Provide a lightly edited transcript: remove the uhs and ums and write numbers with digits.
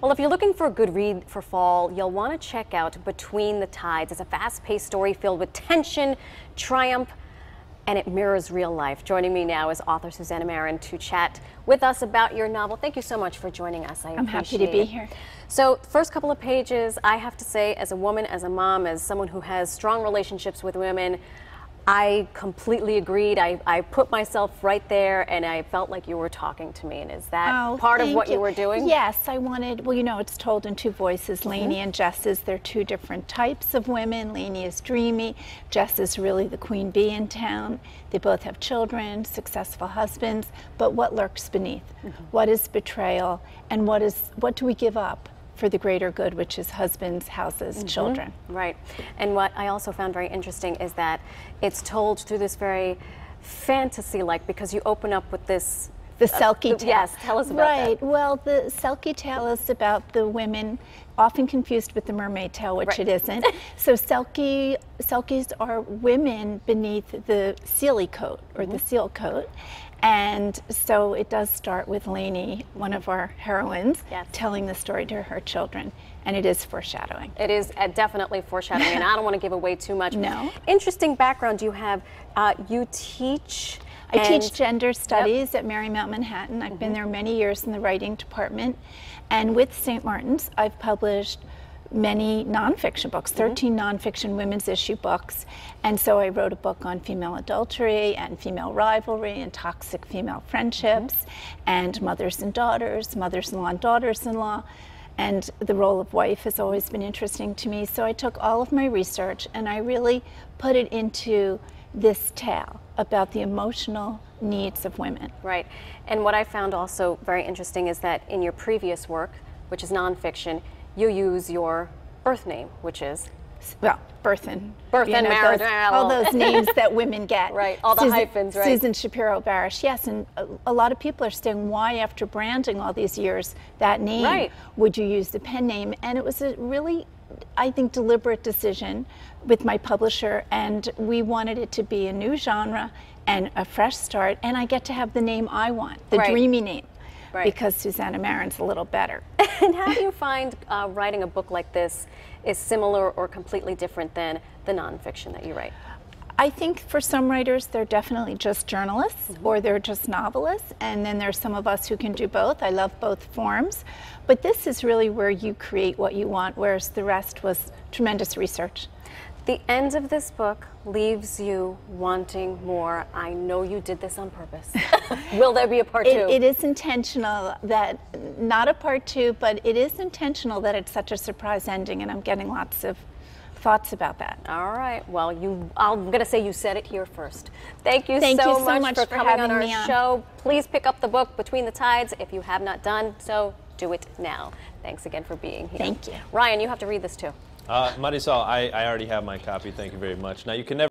Well, if you're looking for a good read for fall, you'll want to check out Between the Tides. It's a fast-paced story filled with tension, triumph, and it mirrors real life. Joining me now is author Susannah Marren to chat with us about your novel. Thank you so much for joining us. I'm happy to be here. So, first couple of pages, I have to say, as a woman, as a mom, as someone who has strong relationships with women, I completely agreed. I put myself right there, and I felt like you were talking to me. And is that part of what you were doing? Yes, I wanted, well, you know, it's told in two voices, Lainey and Jess's. They're two different types of women. Lainey is dreamy. Jess is really the queen bee in town. They both have children, successful husbands. But what lurks beneath? What is betrayal? And what do we give up for the greater good, which is husbands, houses, children. Right. And what I also found very interesting is that it's told through this very fantasy-like, because you open up with this... The Selkie tale. Yes, tell us about that. Right. Well, the Selkie tale is about the women, often confused with the mermaid tale, which it isn't. So Selkies are women beneath the sealy coat, or the seal coat. And so it does start with Lainey, one of our heroines, telling the story to her children. And it is foreshadowing. It is definitely foreshadowing, and I don't want to give away too much. No. Interesting background you have. You teach... I teach gender studies at Marymount Manhattan. I've been there many years in the writing department. And with St. Martin's, I've published many nonfiction books, 13 nonfiction women's issue books. And so I wrote a book on female adultery and female rivalry and toxic female friendships and mothers and daughters, mothers-in-law and daughters-in-law. And the role of wife has always been interesting to me. So I took all of my research and I really put it into this tale about the emotional needs of women. Right. And what I found also very interesting is that in your previous work, which is nonfiction, you use your birth name, which is? Well, birth and marriage. All those names that women get. Right, all the hyphens, right. Susan Shapiro Barish, yes, and a lot of people are saying, why after branding all these years, that name, would you use the pen name? And it was a really, I think, deliberate decision with my publisher, and we wanted it to be a new genre and a fresh start, and I get to have the name I want, the dreamy name. Because Susannah Marren's a little better. And how do you find writing a book like this is similar or completely different than the nonfiction that you write? I think for some writers, they're definitely just journalists or they're just novelists, and then there's some of us who can do both. I love both forms, but this is really where you create what you want, whereas the rest was tremendous research. The end of this book leaves you wanting more. I know you did this on purpose. Will there be a part two? It is intentional that, not a part two, but it is intentional that it's such a surprise ending, and I'm getting lots of thoughts about that. All right. Well, I'm going to say you said it here first. Thank you so much for coming on our show. Please pick up the book Between the Tides if you have not done so. Do it now. Thanks again for being here. Thank you. Ryan, you have to read this too. Marisol, I already have my copy. Thank you very much. Now, you can never